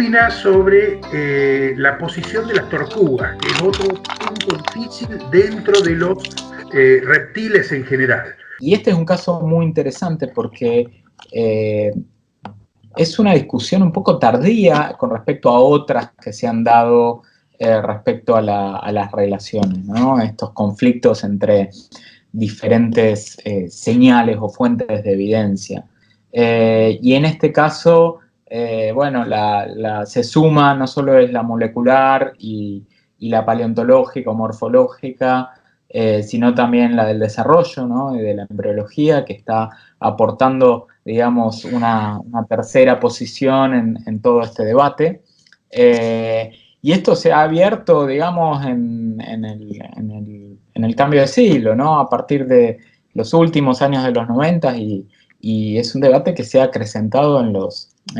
opinás sobre la posición de las tortugas, que es otro punto difícil dentro de los reptiles en general? Y este es un caso muy interesante porque es una discusión un poco tardía con respecto a otras que se han dado respecto a las relaciones, ¿no? Estos conflictos entre diferentes señales o fuentes de evidencia. Y en este caso, bueno, se suma no solo es la molecular y la paleontológica o morfológica, sino también la del desarrollo, ¿no? Y de la embriología, que está aportando, digamos, una tercera posición en todo este debate. Y esto se ha abierto, digamos, en el cambio de siglo, ¿no? A partir de los últimos años de los 90 y es un debate que se ha acrecentado en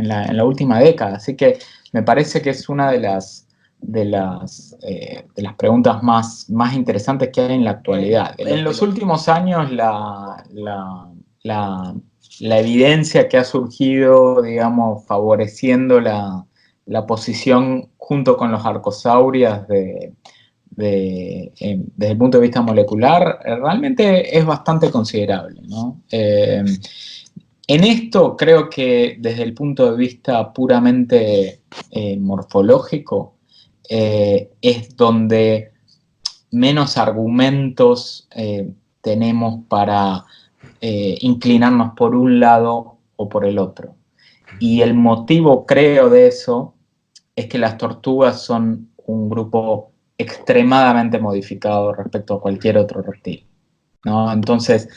la última década. Así que me parece que es una de las preguntas más interesantes que hay en la actualidad. En los últimos años la evidencia que ha surgido, digamos, favoreciendo la posición junto con los arcosaurios desde el punto de vista molecular, realmente es bastante considerable, ¿no? En esto creo que desde el punto de vista puramente morfológico, es donde menos argumentos tenemos para inclinarnos por un lado o por el otro. Y el motivo, creo, de eso es que las tortugas son un grupo extremadamente modificado respecto a cualquier otro reptil, ¿no? Entonces,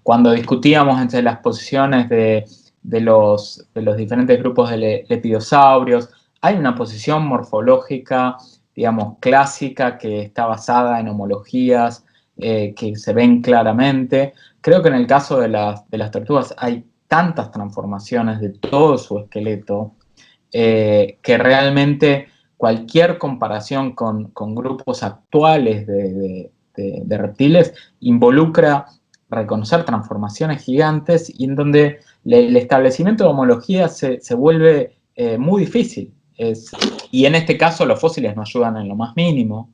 cuando discutíamos entre las posiciones de los diferentes grupos de lepidosaurios, hay una posición morfológica, digamos, clásica, que está basada en homologías que se ven claramente. Creo que en el caso de las tortugas hay tantas transformaciones de todo su esqueleto que realmente cualquier comparación con grupos actuales de reptiles involucra reconocer transformaciones gigantes y en donde el establecimiento de homología se vuelve muy difícil. Y en este caso los fósiles no ayudan en lo más mínimo,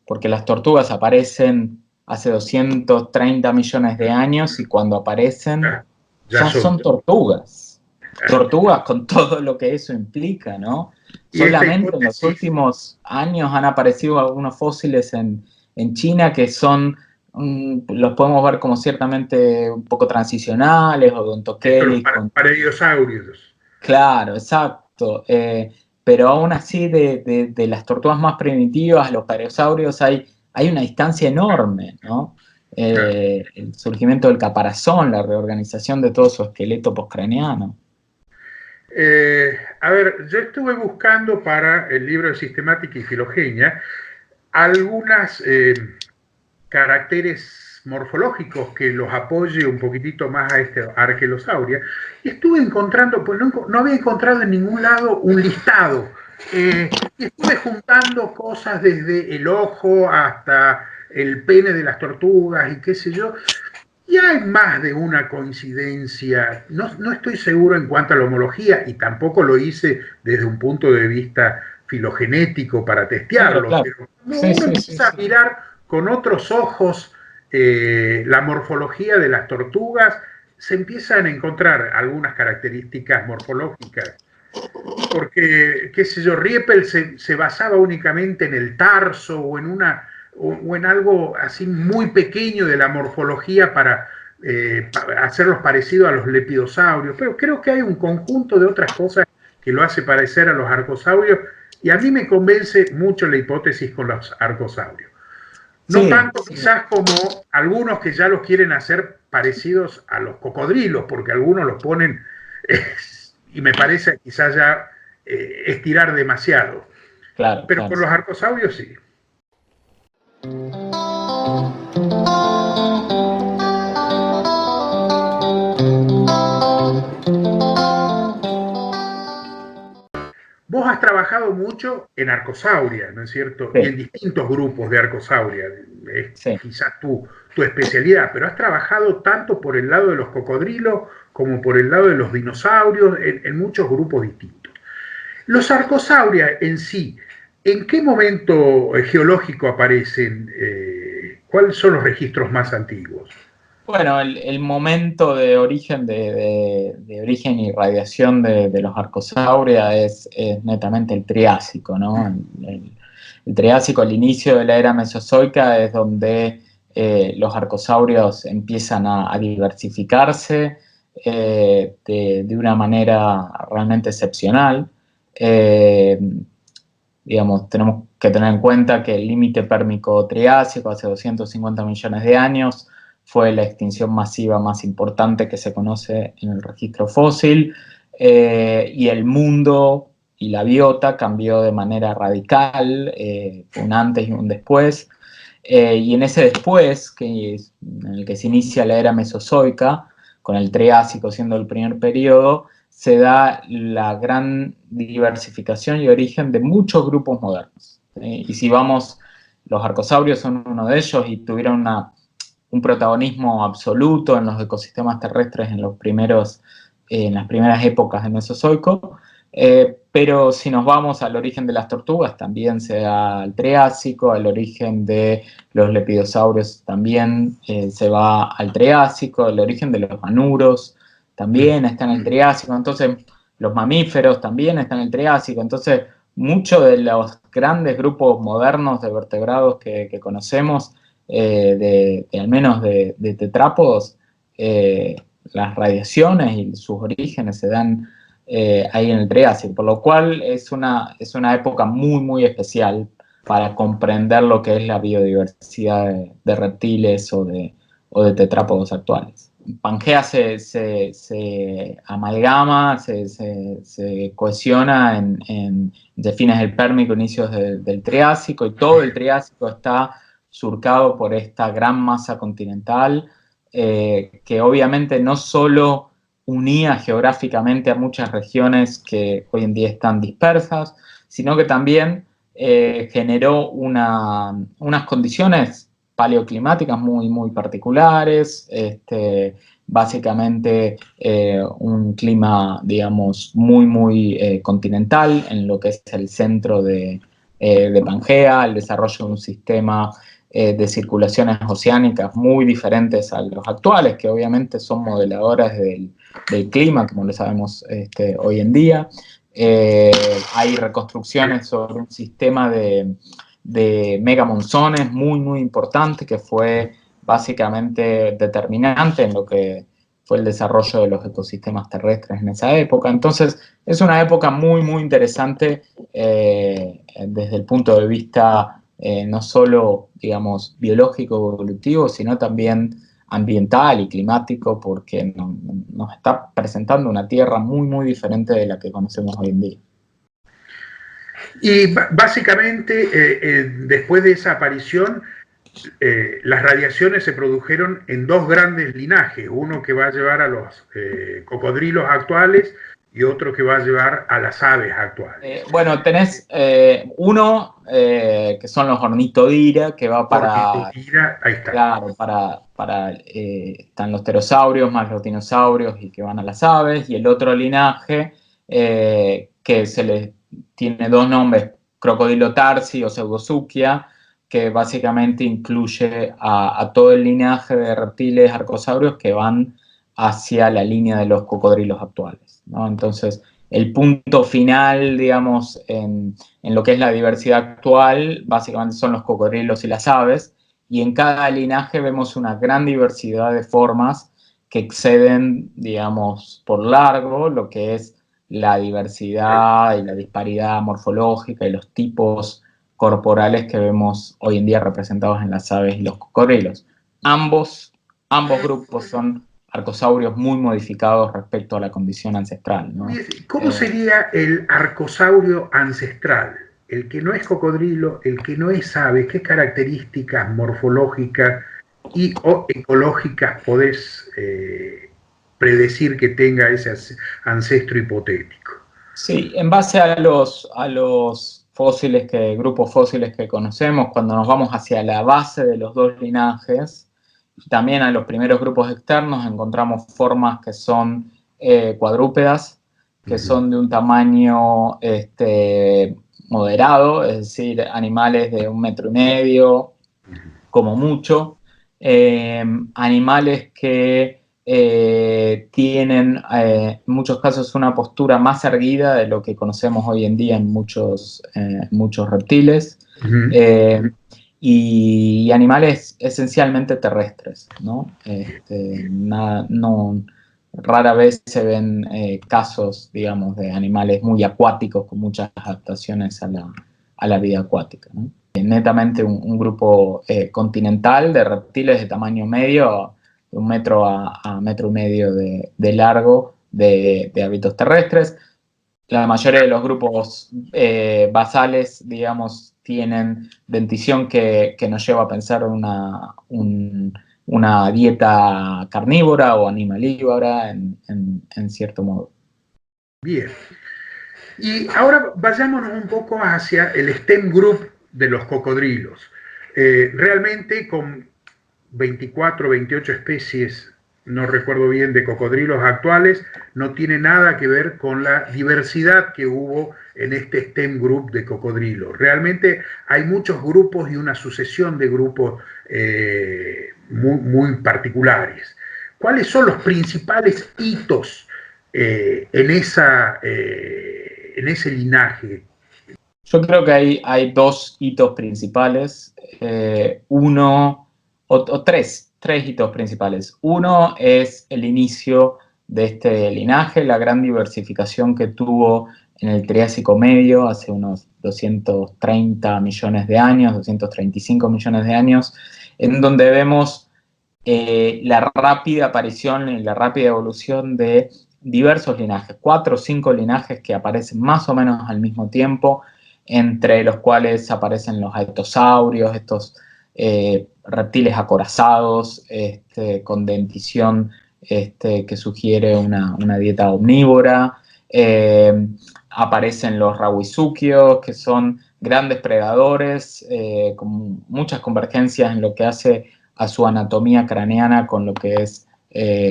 porque las tortugas aparecen hace 230 millones de años y cuando aparecen ya son tortugas. Tortugas con todo lo que eso implica, ¿no? Solamente en los últimos años han aparecido algunos fósiles en China que son, los podemos ver como ciertamente un poco transicionales, odontoquélicos. Para dinosaurios. Claro, exacto. Pero aún así de las tortugas más primitivas, los parasaurios, hay una distancia enorme, ¿no? El surgimiento del caparazón, la reorganización de todo su esqueleto postcraneano. A ver, yo estuve buscando para el libro de Sistemática y Filogenia algunos caracteres morfológicos que los apoye un poquitito más a este Arkelosauria, y estuve encontrando, pues no había encontrado en ningún lado un listado, y estuve juntando cosas desde el ojo hasta el pene de las tortugas y qué sé yo, y hay más de una coincidencia. No estoy seguro en cuanto a la homología y tampoco lo hice desde un punto de vista filogenético para testearlo, claro. Pero uno empieza a mirar con otros ojos la morfología de las tortugas, se empiezan a encontrar algunas características morfológicas. Porque, qué sé yo, Riepel se basaba únicamente en el tarso o en algo así muy pequeño de la morfología para hacerlos parecidos a los lepidosaurios, pero creo que hay un conjunto de otras cosas que lo hace parecer a los arcosaurios, y a mí me convence mucho la hipótesis con los arcosaurios. No tanto quizás como algunos que ya los quieren hacer parecidos a los cocodrilos, porque algunos los ponen, y me parece quizás ya estirar demasiado. Claro, pero claro. Con los arcosaurios sí. Vos has trabajado mucho en arcosauria, ¿no es cierto? Sí. Y en distintos grupos de arcosauria. Es quizás tu especialidad, pero has trabajado tanto por el lado de los cocodrilos como por el lado de los dinosaurios, en muchos grupos distintos. Los arcosauria en sí, ¿en qué momento geológico aparecen? ¿Cuáles son los registros más antiguos? Bueno, el momento de origen, de origen y radiación de los arcosauria es netamente el Triásico, ¿no? El Triásico, el inicio de la era Mesozoica, es donde los arcosaurios empiezan a diversificarse de una manera realmente excepcional. Eh, digamos, tenemos que tener en cuenta que el límite pérmico Triásico, hace 250 millones de años, fue la extinción masiva más importante que se conoce en el registro fósil, y el mundo y la biota cambió de manera radical, un antes y un después, y en ese después, en el que se inicia la era mesozoica, con el Triásico siendo el primer periodo, se da la gran diversificación y origen de muchos grupos modernos. Y si vamos, los arcosaurios son uno de ellos y tuvieron un protagonismo absoluto en los ecosistemas terrestres en las primeras épocas del Mesozoico, pero si nos vamos al origen de las tortugas, también se da al Triásico, al origen de los lepidosaurios también se va al Triásico, el origen de los manuros también está en el Triásico, entonces los mamíferos también están en el Triásico, entonces muchos de los grandes grupos modernos de vertebrados que conocemos, al menos de tetrápodos, las radiaciones y sus orígenes se dan ahí en el Triásico, por lo cual es una época muy, muy especial para comprender lo que es la biodiversidad de reptiles o de tetrápodos actuales. Pangea se amalgama, se cohesiona de fines del Pérmico, inicios del Triásico, y todo el Triásico está surcado por esta gran masa continental, que obviamente no solo unía geográficamente a muchas regiones que hoy en día están dispersas, sino que también generó unas condiciones paleoclimáticas muy, muy particulares, básicamente un clima, digamos, muy, muy continental en lo que es el centro de Pangea, el desarrollo de un sistema de circulaciones oceánicas muy diferentes a los actuales, que obviamente son modeladores del clima, como lo sabemos hoy en día. Hay reconstrucciones sobre un sistema de megamonzones muy, muy importante que fue básicamente determinante en lo que fue el desarrollo de los ecosistemas terrestres en esa época. Entonces, es una época muy, muy interesante desde el punto de vista no solo, digamos, biológico, evolutivo, sino también ambiental y climático, porque nos está presentando una Tierra muy, muy diferente de la que conocemos hoy en día. Y básicamente, después de esa aparición, las radiaciones se produjeron en dos grandes linajes, uno que va a llevar a los cocodrilos actuales y otro que va a llevar a las aves actuales. Bueno, tenés uno que son los ornitodira, que va para... Ornitodira, ahí está. Claro, están los pterosaurios más los dinosaurios y que van a las aves, y el otro linaje que tiene dos nombres, Crocodilotarsi o Pseudosuchia, que básicamente incluye a todo el linaje de reptiles arcosaurios que van hacia la línea de los cocodrilos actuales, ¿no? Entonces, el punto final, digamos, en lo que es la diversidad actual, básicamente son los cocodrilos y las aves, y en cada linaje vemos una gran diversidad de formas que exceden, digamos, por largo lo que es la diversidad y la disparidad morfológica y los tipos corporales que vemos hoy en día representados en las aves y los cocodrilos. Ambos grupos son arcosaurios muy modificados respecto a la condición ancestral, ¿no? ¿Cómo sería el arcosaurio ancestral? El que no es cocodrilo, el que no es ave, ¿qué características morfológicas o ecológicas podés predecir que tenga ese ancestro hipotético? Sí, en base a los fósiles, grupos fósiles que conocemos, cuando nos vamos hacia la base de los dos linajes, también a los primeros grupos externos encontramos formas que son cuadrúpedas, que son de un tamaño moderado, es decir, animales de 1,5 metros, como mucho. Animales que tienen en muchos casos una postura más erguida de lo que conocemos hoy en día en muchos reptiles. Y animales esencialmente terrestres, ¿no? Rara vez se ven casos, digamos, de animales muy acuáticos con muchas adaptaciones a la vida acuática, ¿no? Netamente un grupo continental de reptiles de tamaño medio, de 1 metro a 1,5 metros de largo, de hábitos terrestres. La mayoría de los grupos basales, digamos, tienen dentición que nos lleva a pensar una dieta carnívora o animalívora en cierto modo. Bien. Y ahora vayámonos un poco hacia el STEM Group de los cocodrilos. Realmente con 24 o 28 especies, no recuerdo bien, de cocodrilos actuales, no tiene nada que ver con la diversidad que hubo en este STEM Group de cocodrilos. Realmente hay muchos grupos y una sucesión de grupos muy particulares. ¿Cuáles son los principales hitos en ese linaje? Yo creo que hay dos hitos principales, tres hitos principales. Uno es el inicio de este linaje, la gran diversificación que tuvo en el Triásico Medio hace unos 230 millones de años, 235 millones de años, en donde vemos la rápida aparición y la rápida evolución de diversos linajes, 4 o 5 linajes que aparecen más o menos al mismo tiempo, entre los cuales aparecen los aetosaurios, estos reptiles acorazados, con dentición que sugiere una dieta omnívora. Aparecen los rawizukios, que son grandes predadores, con muchas convergencias en lo que hace a su anatomía craneana con lo que es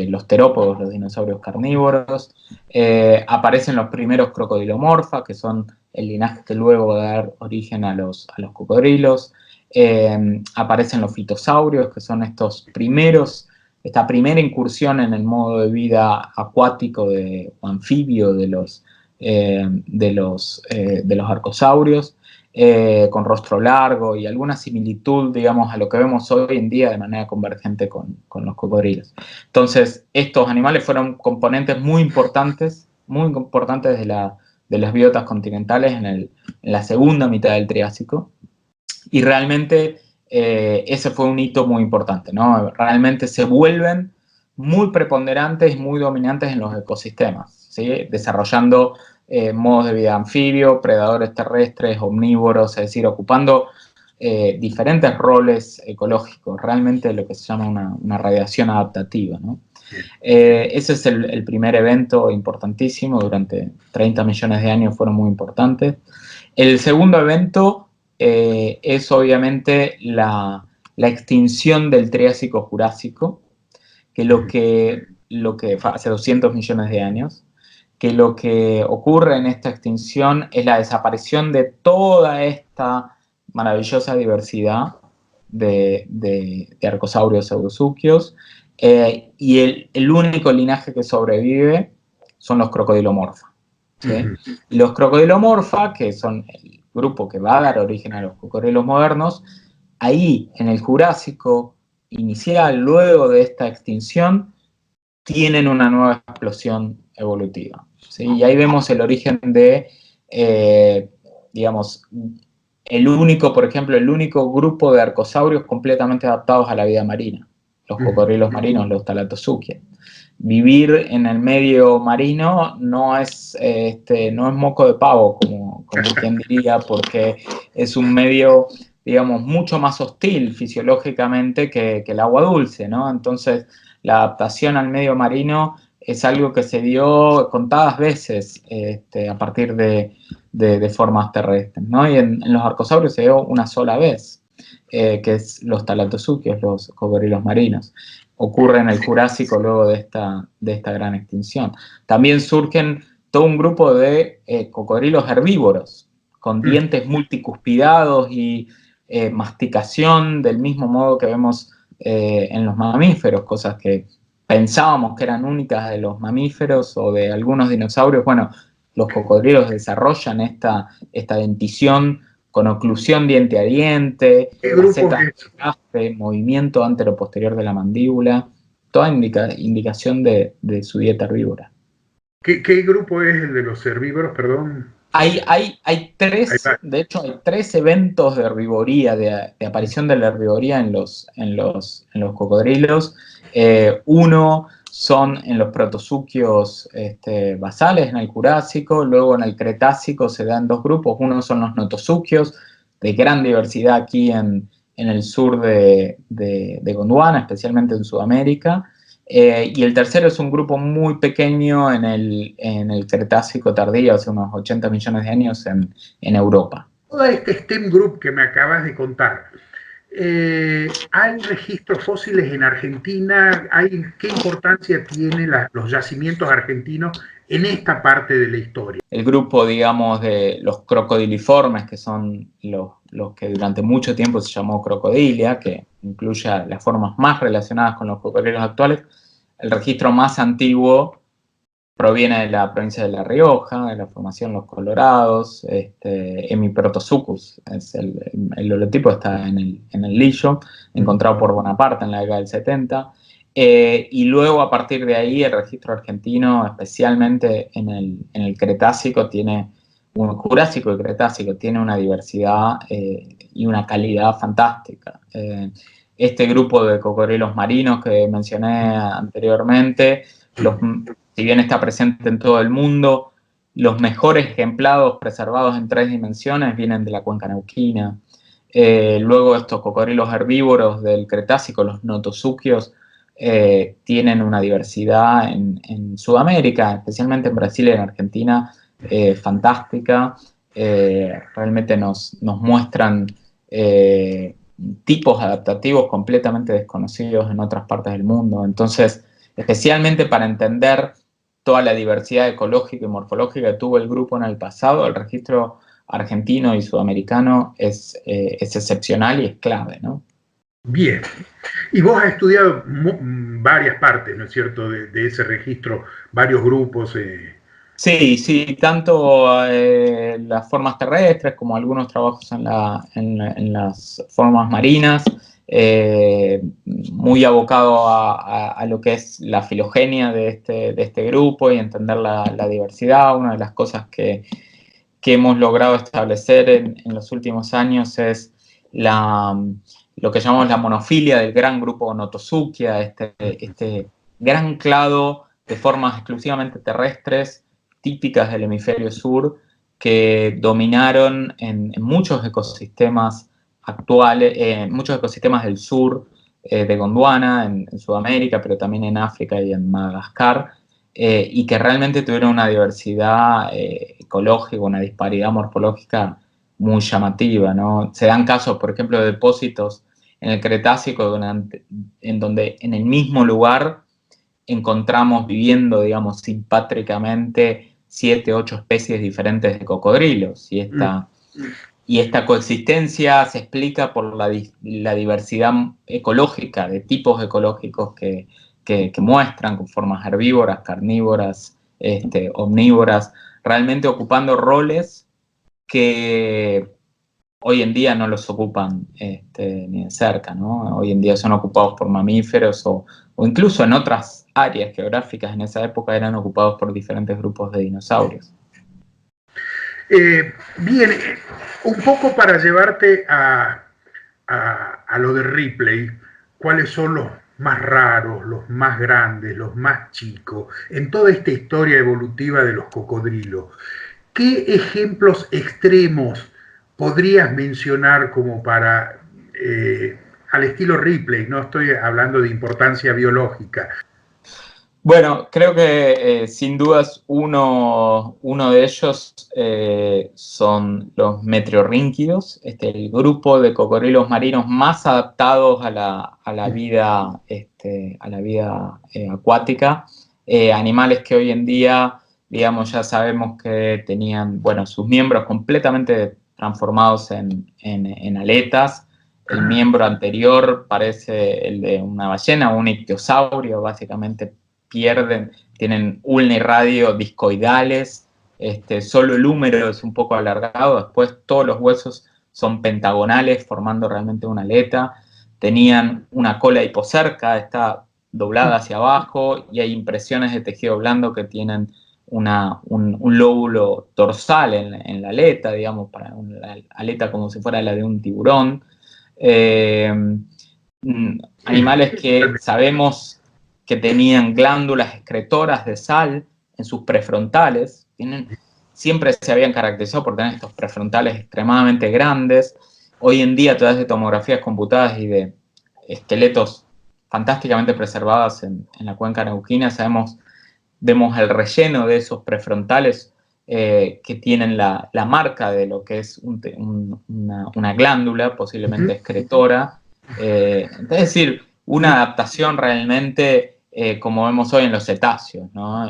los terópodos, los dinosaurios carnívoros. Aparecen los primeros crocodilomorfa, que son el linaje que luego va a dar origen a los cocodrilos. Aparecen los fitosaurios, que son esta primera incursión en el modo de vida acuático o anfibio de los arcosaurios, con rostro largo y alguna similitud, digamos, a lo que vemos hoy en día de manera convergente con los cocodrilos. Entonces, estos animales fueron componentes muy importantes de las biotas continentales en la segunda mitad del Triásico, y realmente ese fue un hito muy importante, ¿no? Realmente se vuelven muy preponderantes, muy dominantes en los ecosistemas, ¿sí? Desarrollando modos de vida anfibio, predadores terrestres, omnívoros, es decir, ocupando diferentes roles ecológicos, realmente lo que se llama una radiación adaptativa, ¿no? Ese es el primer evento importantísimo, durante 30 millones de años fueron muy importantes. El segundo evento es obviamente la extinción del Triásico-Jurásico, que hace 200 millones de años, que lo que ocurre en esta extinción es la desaparición de toda esta maravillosa diversidad de arcosaurios pseudosúquios, y el único linaje que sobrevive son los crocodilomorfa, ¿sí? Y los crocodilomorfa, que son el grupo que va a dar origen a los cocodrilos modernos, ahí en el Jurásico inicial, luego de esta extinción, tienen una nueva explosión evolutiva, ¿sí? Y ahí vemos el origen de, digamos, por ejemplo, el único grupo de arcosaurios completamente adaptados a la vida marina, los cocodrilos marinos, los Thalattosuchia. Vivir en el medio marino no es moco de pavo, como quien diría, porque es un medio, digamos, mucho más hostil fisiológicamente que el agua dulce, ¿no? Entonces, la adaptación al medio marino es algo que se dio contadas veces a partir de formas terrestres, ¿no? Y en los arcosaurios se dio una sola vez, que es los Thalattosuchios, los cocodrilos marinos. Ocurre en el Jurásico luego de esta gran extinción. También surgen todo un grupo de cocodrilos herbívoros, con dientes multicuspidados y masticación del mismo modo que vemos en los mamíferos, cosas que pensábamos que eran únicas de los mamíferos o de algunos dinosaurios. Bueno, los cocodrilos desarrollan esta dentición con oclusión diente a diente, facetas de desgaste, movimiento antero-posterior de la mandíbula, toda indicación de su dieta herbívora. ¿Qué grupo es el de los herbívoros, perdón? Hay tres eventos de herbivoría, de aparición de la herbivoría en los cocodrilos. Uno son en los protozoarios basales, en el Jurásico. Luego en el Cretácico se dan dos grupos. Uno son los notozoarios, de gran diversidad aquí en el sur de Gondwana, especialmente en Sudamérica. Y el tercero es un grupo muy pequeño en el Cretácico tardío, hace unos 80 millones de años en Europa. Todo este STEM Group que me acabas de contar, ¿hay registros fósiles en Argentina? ¿Qué importancia tienen los yacimientos argentinos en esta parte de la historia? El grupo, digamos, de los crocodiliformes, que son los que durante mucho tiempo se llamó crocodilia, que incluye las formas más relacionadas con los cocodrilos actuales. El registro más antiguo proviene de la provincia de La Rioja, de la formación Los Colorados. Hemiprotosuchus, el holotipo está en el Lillo, encontrado por Bonaparte en la década del 70. Y luego, a partir de ahí, el registro argentino, especialmente en el Cretácico, Jurásico y Cretácico, tiene una diversidad y una calidad fantástica. Este grupo de cocodrilos marinos que mencioné anteriormente, si bien está presente en todo el mundo, los mejores ejemplares preservados en 3 dimensiones vienen de la cuenca neuquina. Luego estos cocodrilos herbívoros del Cretácico, los notozoarios, tienen una diversidad en Sudamérica, especialmente en Brasil y en Argentina, fantástica. Realmente nos muestran tipos adaptativos completamente desconocidos en otras partes del mundo. Entonces, especialmente para entender toda la diversidad ecológica y morfológica que tuvo el grupo en el pasado, el registro argentino y sudamericano es excepcional y es clave, ¿no? Bien. Y vos has estudiado varias partes, ¿no es cierto?, de ese registro, varios grupos. Sí, tanto las formas terrestres como algunos trabajos en las formas marinas, muy abocado a lo que es la filogenia de este grupo y entender la diversidad. Una de las cosas que hemos logrado establecer en los últimos años es lo que llamamos la monofilia del gran grupo Notosuchia, este gran clado de formas exclusivamente terrestres, típicas del hemisferio sur, que dominaron en muchos ecosistemas actuales, muchos ecosistemas del sur de Gondwana, en Sudamérica, pero también en África y en Madagascar, y que realmente tuvieron una diversidad ecológica, una disparidad morfológica muy llamativa, ¿no? Se dan casos, por ejemplo, de depósitos en el Cretácico en donde en el mismo lugar encontramos viviendo, digamos, simpátricamente 7, 8 especies diferentes de cocodrilos. Y esta coexistencia se explica por la diversidad ecológica, de tipos ecológicos que muestran, con formas herbívoras, carnívoras, omnívoras, realmente ocupando roles que hoy en día no los ocupan ni de cerca, ¿no? Hoy en día son ocupados por mamíferos o incluso en otras áreas geográficas en esa época eran ocupados por diferentes grupos de dinosaurios. Bien, un poco para llevarte a lo de Ripley, ¿cuáles son los más raros, los más grandes, los más chicos, en toda esta historia evolutiva de los cocodrilos? ¿Qué ejemplos extremos podrías mencionar como para, al estilo Ripley? No estoy hablando de importancia biológica. Bueno, creo que sin dudas uno de ellos son los metriorrínquidos, el grupo de cocodrilos marinos más adaptados a la vida acuática, animales que hoy en día, digamos, ya sabemos que tenían, bueno, sus miembros completamente transformados en aletas. El miembro anterior parece el de una ballena, un ictiosaurio, básicamente tienen ulna y radio discoidales, solo el húmero es un poco alargado, después todos los huesos son pentagonales, formando realmente una aleta. Tenían una cola hipocerca, está doblada hacia abajo, y hay impresiones de tejido blando que tienen un lóbulo dorsal en la aleta, digamos, para una aleta como si fuera la de un tiburón. Animales que sabemos que tenían glándulas excretoras de sal en sus prefrontales, siempre se habían caracterizado por tener estos prefrontales extremadamente grandes. Hoy en día, a través de tomografías computadas y de esqueletos fantásticamente preservados en la cuenca neuquina, vemos el relleno de esos prefrontales que tienen la marca de lo que es una glándula, posiblemente excretora. Es decir, una adaptación realmente como vemos hoy en los cetáceos, ¿no?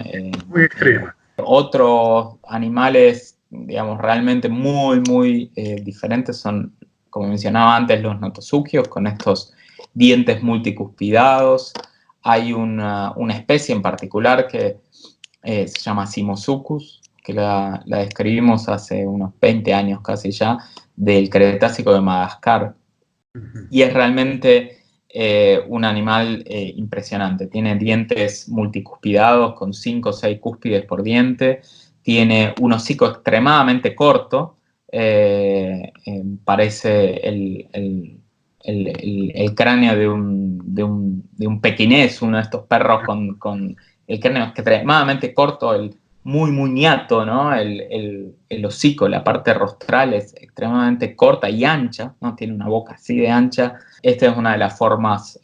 Muy extrema. Otros animales, digamos, realmente muy, muy diferentes son, como mencionaba antes, los notosuquios, con estos dientes multicuspidados. Hay una especie en particular que se llama Simosuchus, que la describimos hace unos 20 años casi ya, del Cretácico de Madagascar. Y es realmente un animal impresionante. Tiene dientes multicuspidados con 5 o 6 cúspides por diente. Tiene un hocico extremadamente corto. Parece el cráneo de un pequinés, uno de estos perros con el cráneo extremadamente corto, muy ñato, ¿no? El hocico, la parte rostral es extremadamente corta y ancha, ¿no? Tiene una boca así de ancha. Esta es una de las formas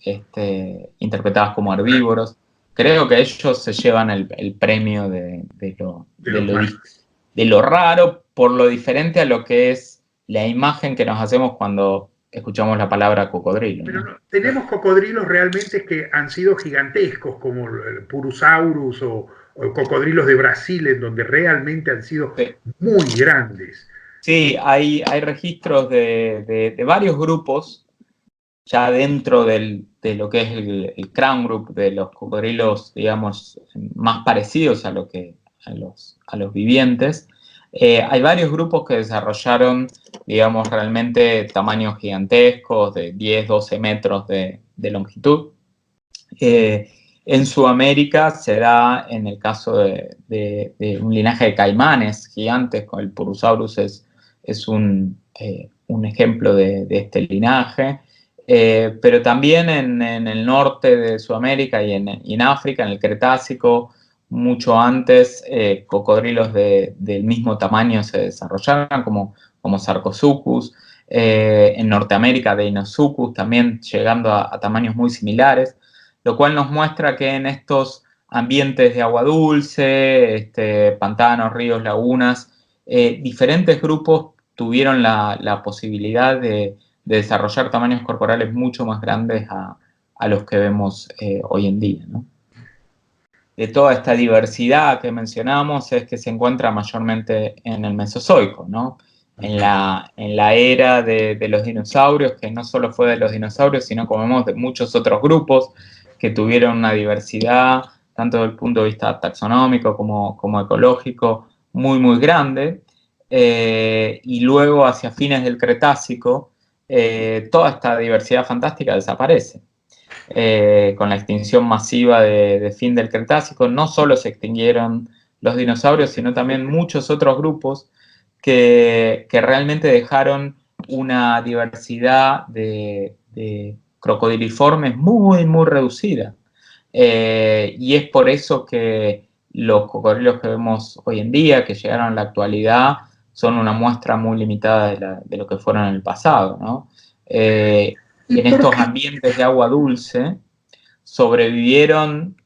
interpretadas como herbívoros. Creo que ellos se llevan el premio de lo raro, por lo diferente a lo que es la imagen que nos hacemos cuando escuchamos la palabra cocodrilo, ¿no? Pero tenemos cocodrilos realmente que han sido gigantescos, como el Purosaurus o cocodrilos de Brasil, en donde realmente han sido muy grandes. Sí, hay registros de varios grupos ya dentro de lo que es el Crown Group, de los cocodrilos, digamos, más parecidos a los vivientes. Hay varios grupos que desarrollaron, digamos, realmente tamaños gigantescos de 10, 12 metros de longitud. En Sudamérica se da en el caso de un linaje de caimanes gigantes, con el Purosaurus es un ejemplo de este linaje. Pero también en el norte de Sudamérica y en África, en el Cretácico, mucho antes, cocodrilos del mismo tamaño se desarrollaron, como Sarcosuchus. En Norteamérica, Deinosuchus, también llegando a tamaños muy similares, lo cual nos muestra que en estos ambientes de agua dulce, pantanos, ríos, lagunas, diferentes grupos tuvieron la posibilidad de desarrollar tamaños corporales mucho más grandes a los que vemos hoy en día, ¿no? De toda esta diversidad que mencionamos es que se encuentra mayormente en el Mesozoico, ¿no? En la era de los dinosaurios, que no solo fue de los dinosaurios, sino, como vemos, de muchos otros grupos que tuvieron una diversidad, tanto desde el punto de vista taxonómico como ecológico, muy grande. Y luego, hacia fines del Cretácico, toda esta diversidad fantástica desaparece. Con la extinción masiva de fin del Cretácico, no solo se extinguieron los dinosaurios, sino también muchos otros grupos que realmente dejaron una diversidad de crocodiliformes muy reducida. Y es por eso que los cocodrilos que vemos hoy en día, que llegaron a la actualidad, son una muestra muy limitada de lo que fueron en el pasado, ¿no? En estos ambientes de agua dulce sobrevivieron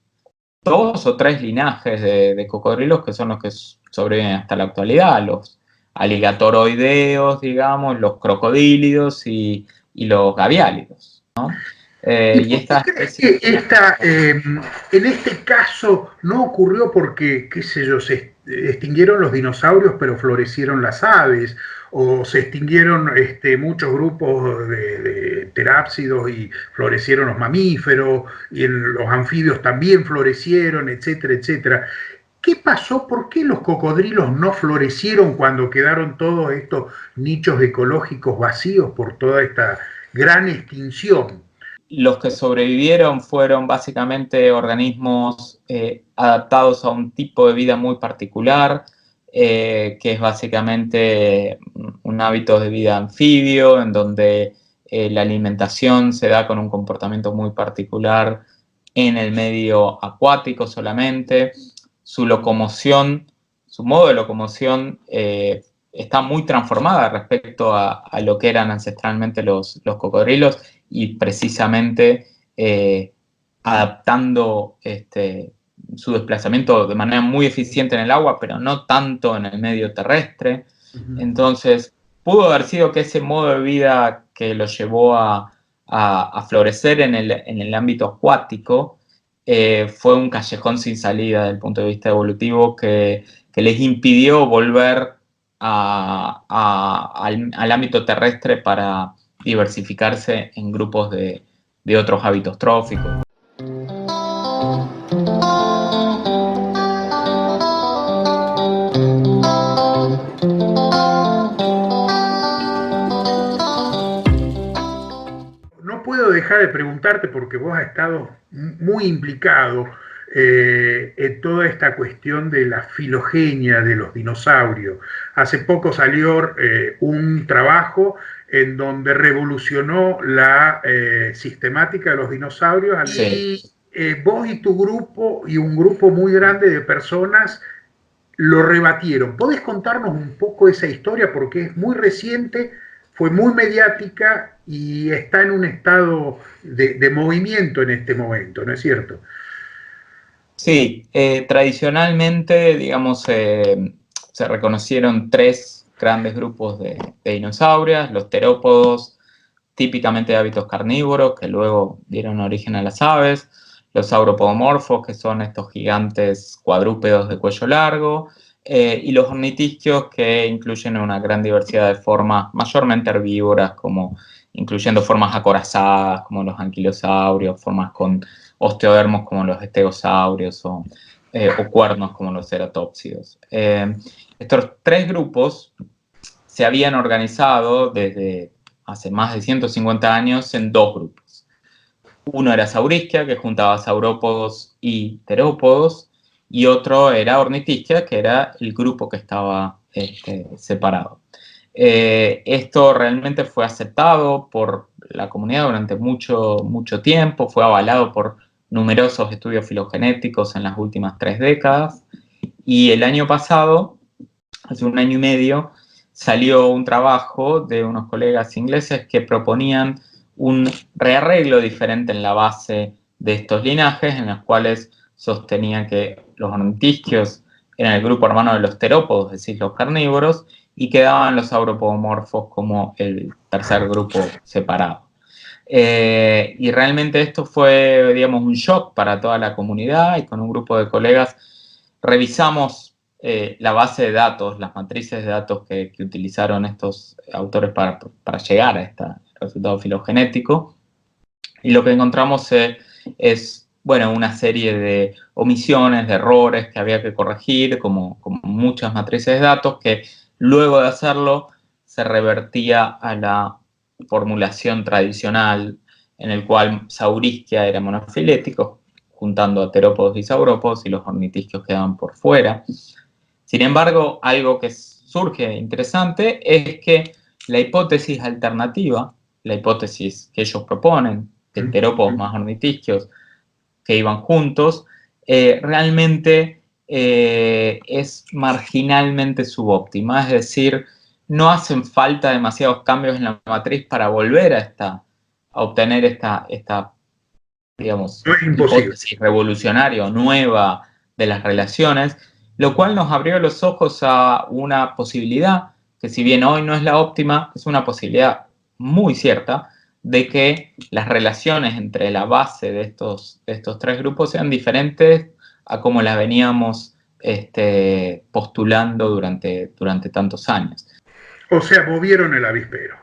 2 o 3 linajes de cocodrilos que son los que sobreviven hasta la actualidad, los aligatoroideos, digamos, los crocodílidos y los gaviálidos, ¿no? ¿Y Y por qué esta crees especie... que en este caso no ocurrió porque, qué sé yo, se extinguieron los dinosaurios pero florecieron las aves? ¿O se extinguieron muchos grupos de terápsidos y florecieron los mamíferos? Y los anfibios también florecieron, etcétera, etcétera. ¿Qué pasó? ¿Por qué los cocodrilos no florecieron cuando quedaron todos estos nichos ecológicos vacíos por toda esta gran extinción? Los que sobrevivieron fueron básicamente organismos adaptados a un tipo de vida muy particular, que es básicamente un hábito de vida anfibio, en donde la alimentación se da con un comportamiento muy particular en el medio acuático solamente. Su locomoción, su modo de locomoción está muy transformada respecto a lo que eran ancestralmente los cocodrilos, y precisamente adaptando su desplazamiento de manera muy eficiente en el agua, pero no tanto en el medio terrestre. Entonces, pudo haber sido que ese modo de vida que lo llevó a florecer en el ámbito acuático fue un callejón sin salida desde el punto de vista evolutivo que les impidió volver al ámbito terrestre para diversificarse en grupos de otros hábitos tróficos. No puedo dejar de preguntarte, porque vos has estado muy implicado en toda esta cuestión de la filogenia de los dinosaurios. Hace poco salió un trabajo en donde revolucionó la sistemática de los dinosaurios. Sí. Y vos y tu grupo y un grupo muy grande de personas lo rebatieron. ¿Podés contarnos un poco esa historia? Porque es muy reciente, fue muy mediática y está en un estado de movimiento en este momento, ¿no es cierto? Sí, tradicionalmente, digamos, se reconocieron tres grandes grupos de dinosaurios: los terópodos, típicamente de hábitos carnívoros, que luego dieron origen a las aves; los sauropodomorfos, que son estos gigantes cuadrúpedos de cuello largo; y los ornitisquios, que incluyen una gran diversidad de formas, mayormente herbívoras, como incluyendo formas acorazadas, como los anquilosaurios, formas con osteodermos, como los estegosaurios, o cuernos, como los ceratópsidos. Estos tres grupos se habían organizado desde hace más de 150 años en dos grupos. Uno era Saurisquia, que juntaba saurópodos y terópodos, y otro era Ornitisquia, que era el grupo que estaba separado. Esto realmente fue aceptado por la comunidad durante mucho tiempo, fue avalado por numerosos estudios filogenéticos en las últimas 3 décadas, y el año pasado, hace un año y medio, salió un trabajo de unos colegas ingleses que proponían un rearreglo diferente en la base de estos linajes, en los cuales sostenían que los ornitisquios eran el grupo hermano de los terópodos, es decir, los carnívoros, y quedaban los sauropodomorfos como el tercer grupo separado. Y realmente esto fue, digamos, un shock para toda la comunidad, y con un grupo de colegas revisamos la base de datos, las matrices de datos que utilizaron estos autores para llegar a este resultado filogenético, y lo que encontramos es, bueno, una serie de omisiones, de errores que había que corregir, como muchas matrices de datos, que luego de hacerlo se revertía a la formulación tradicional, en el cual Saurisquia era monofilético, juntando a terópodos y saurópodos, y los ornitisquios quedaban por fuera. Sin embargo, algo que surge interesante es que la hipótesis alternativa, la hipótesis que ellos proponen, de terópodos más ornitisquios que iban juntos, realmente es marginalmente subóptima. Es decir, no hacen falta demasiados cambios en la matriz para volver a obtener esta digamos, No es imposible. hipótesis revolucionaria o nueva de las relaciones, lo cual nos abrió los ojos a una posibilidad que, si bien hoy no es la óptima, es una posibilidad muy cierta de que las relaciones entre la base de estos tres grupos sean diferentes a como las veníamos postulando durante tantos años. O sea, movieron el avispero.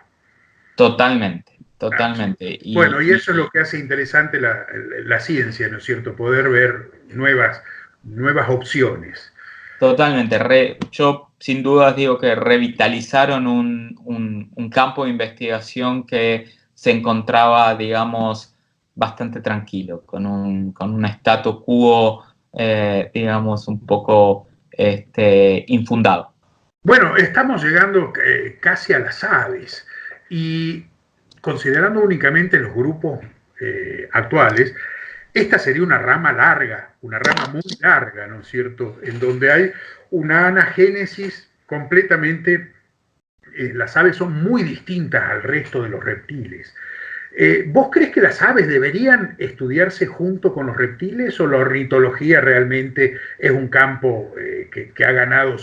Totalmente, totalmente. Bueno, y eso es lo que hace interesante la ciencia, ¿no es cierto? Poder ver nuevas opciones. Totalmente. Yo sin dudas digo que revitalizaron un campo de investigación que se encontraba, digamos, bastante tranquilo, con un status quo, digamos, un poco infundado. Bueno, estamos llegando casi a las aves y considerando únicamente los grupos actuales, esta sería una rama larga, una rama muy larga, ¿no es cierto? En donde hay una anagénesis completamente, las aves son muy distintas al resto de los reptiles. ¿Vos crees que las aves deberían estudiarse junto con los reptiles o la ornitología realmente es un campo que ha ganado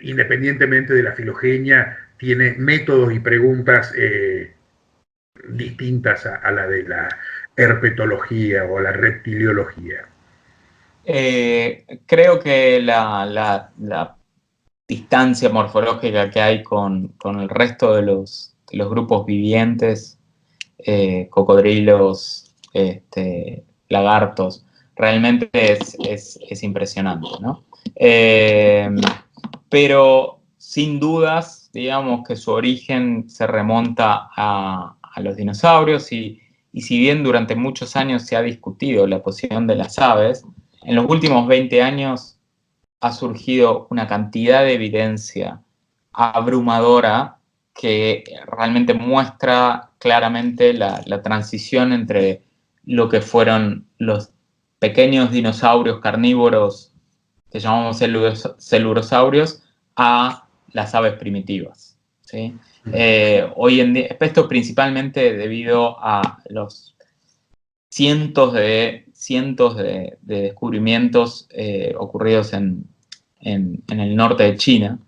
independientemente de la filogenia, tiene métodos y preguntas distintas a la de la herpetología o la reptiliología? Creo que la distancia morfológica que hay con el resto de los grupos vivientes, cocodrilos, lagartos, realmente es impresionante, ¿no? Pero sin dudas, digamos que su origen se remonta a los dinosaurios y si bien durante muchos años se ha discutido la posición de las aves, en los últimos 20 años ha surgido una cantidad de evidencia abrumadora que realmente muestra claramente la transición entre lo que fueron los pequeños dinosaurios carnívoros que llamamos celurosaurios a las aves primitivas, ¿sí? Hoy en día, esto principalmente debido a los cientos de descubrimientos ocurridos en el norte de China,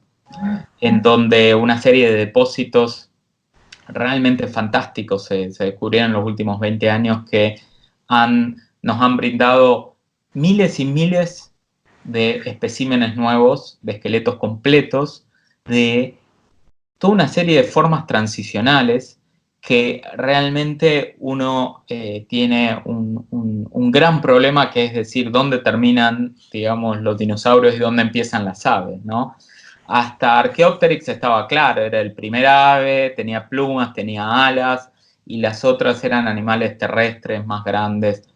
en donde una serie de depósitos realmente fantásticos se descubrieron en los últimos 20 años que nos han brindado miles y miles de especímenes nuevos, de esqueletos completos, de toda una serie de formas transicionales que realmente uno tiene un gran problema, que es decir, dónde terminan, digamos, los dinosaurios y dónde empiezan las aves, ¿no? Hasta Archaeopteryx estaba claro, era el primer ave, tenía plumas, tenía alas, y las otras eran animales terrestres más grandes.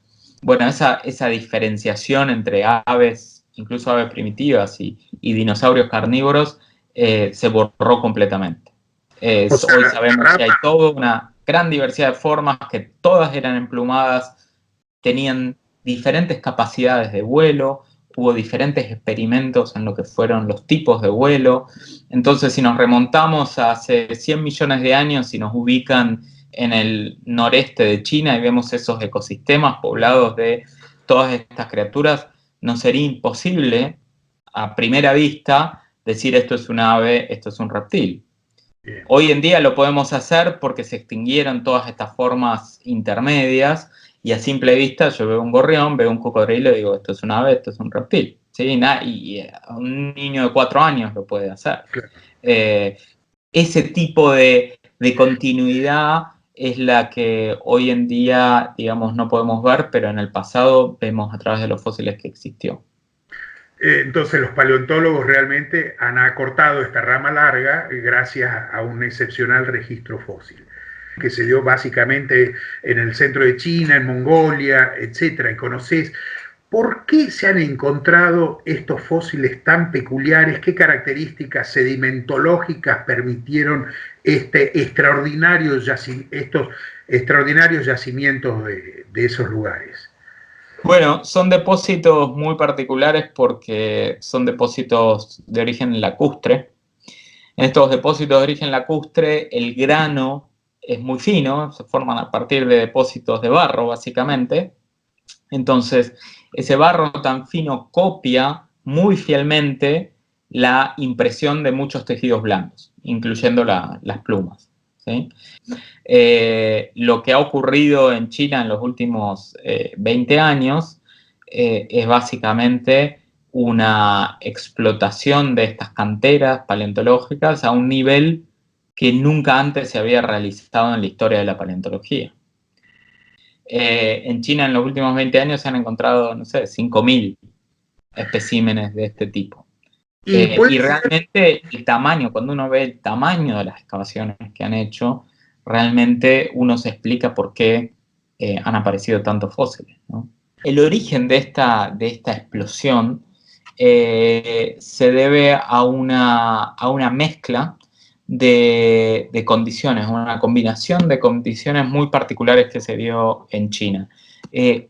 Bueno, esa diferenciación entre aves, incluso aves primitivas y dinosaurios carnívoros, se borró completamente. Hoy sabemos que hay toda una gran diversidad de formas, que todas eran emplumadas, tenían diferentes capacidades de vuelo, hubo diferentes experimentos en lo que fueron los tipos de vuelo. Entonces, si nos remontamos a hace 100 millones de años y nos ubican en el noreste de China y vemos esos ecosistemas poblados de todas estas criaturas, nos sería imposible a primera vista decir esto es un ave, esto es un reptil. Hoy en día lo podemos hacer porque se extinguieron todas estas formas intermedias y a simple vista yo veo un gorrión, veo un cocodrilo y digo esto es un ave, esto es un reptil. ¿Sí? Y un niño de 4 años lo puede hacer. Ese tipo de continuidad es la que hoy en día, digamos, no podemos ver, pero en el pasado vemos a través de los fósiles que existió. Entonces los paleontólogos realmente han acortado esta rama larga gracias a un excepcional registro fósil, que se dio básicamente en el centro de China, en Mongolia, etcétera. Y conocés, ¿por qué se han encontrado estos fósiles tan peculiares? ¿Qué características sedimentológicas permitieron estos extraordinarios yacimientos de esos lugares? Bueno, son depósitos muy particulares porque son depósitos de origen lacustre. En estos depósitos de origen lacustre, el grano es muy fino, se forman a partir de depósitos de barro, básicamente. Entonces, ese barro tan fino copia muy fielmente la impresión de muchos tejidos blandos, incluyendo las plumas. ¿sí? Lo que ha ocurrido en China en los últimos 20 años es básicamente una explotación de estas canteras paleontológicas a un nivel que nunca antes se había realizado en la historia de la paleontología. En China en los últimos 20 años se han encontrado, no sé, 5.000 especímenes de este tipo. Y realmente el tamaño, cuando uno ve el tamaño de las excavaciones que han hecho, realmente uno se explica por qué han aparecido tantos fósiles, ¿no? El origen de esta explosión se debe a una mezcla de condiciones, una combinación de condiciones muy particulares que se dio en China.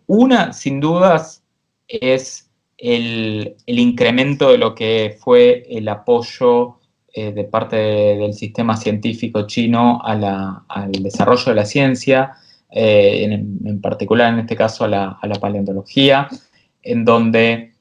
Una, sin dudas, es el incremento de lo que fue el apoyo de parte del sistema científico chino al desarrollo de la ciencia, en particular en este caso a la paleontología, en donde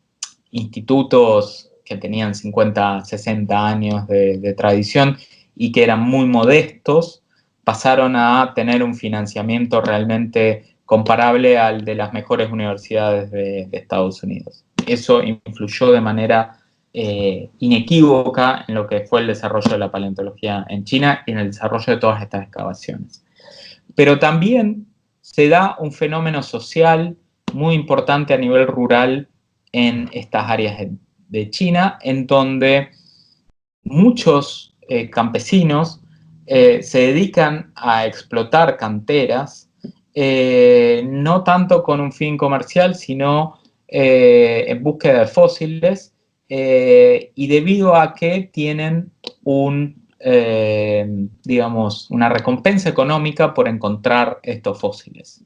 institutos que tenían 50, 60 años de tradición y que eran muy modestos, pasaron a tener un financiamiento realmente comparable al de las mejores universidades de Estados Unidos. Eso influyó de manera inequívoca en lo que fue el desarrollo de la paleontología en China y en el desarrollo de todas estas excavaciones. Pero también se da un fenómeno social muy importante a nivel rural en estas áreas de China, en donde muchos campesinos se dedican a explotar canteras, no tanto con un fin comercial, sino en búsqueda de fósiles, y debido a que tienen digamos, una recompensa económica por encontrar estos fósiles.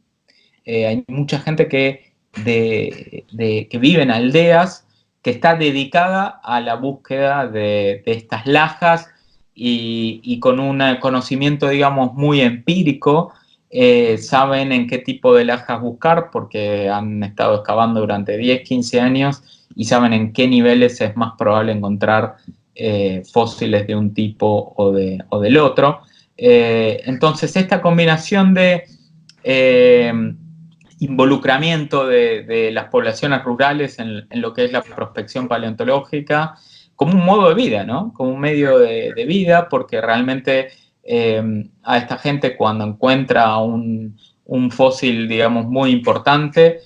Hay mucha gente que vive en aldeas que está dedicada a la búsqueda de estas lajas y con un conocimiento, digamos, muy empírico, saben en qué tipo de lajas buscar porque han estado excavando durante 10, 15 años y saben en qué niveles es más probable encontrar fósiles de un tipo o del otro. Entonces, esta combinación de involucramiento de las poblaciones rurales en lo que es la prospección paleontológica como un modo de vida, ¿no? Como un medio de vida, porque realmente a esta gente cuando encuentra un fósil, digamos, muy importante,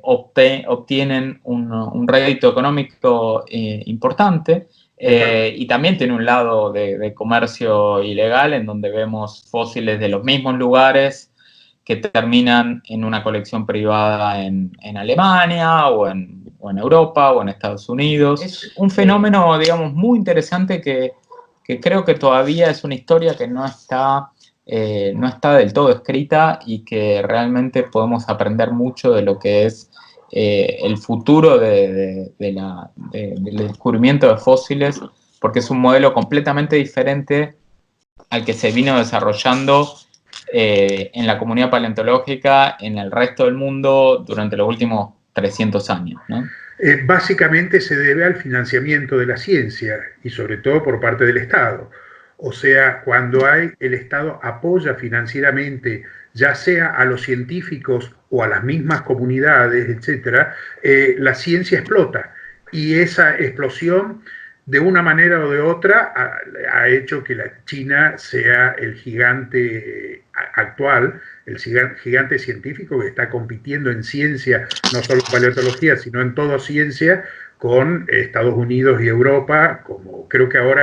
obtienen un rédito económico importante, y también tiene un lado de comercio ilegal en donde vemos fósiles de los mismos lugares que terminan en una colección privada en Alemania o en Europa o en Estados Unidos. Es un fenómeno, digamos, muy interesante que creo que todavía es una historia que no está del todo escrita y que realmente podemos aprender mucho de lo que es el futuro del descubrimiento de fósiles, porque es un modelo completamente diferente al que se vino desarrollando en la comunidad paleontológica en el resto del mundo durante los últimos 300 años, ¿no? Básicamente se debe al financiamiento de la ciencia y sobre todo por parte del Estado. O sea, cuando el Estado apoya financieramente, ya sea a los científicos o a las mismas comunidades, etcétera, la ciencia explota. Y esa explosión, de una manera o de otra, ha hecho que la China sea el gigante actual, el gigante científico que está compitiendo en ciencia, no solo en paleontología, sino en toda ciencia, con Estados Unidos y Europa, como creo que ahora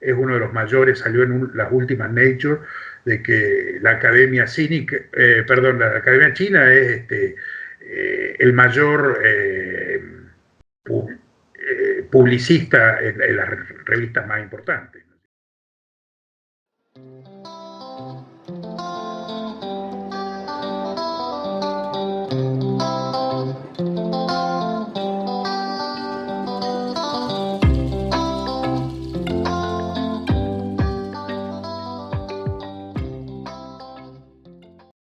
es uno de los mayores, salió en las últimas Nature, de que la Academia la Academia China es el mayor publicista en las revistas más importantes.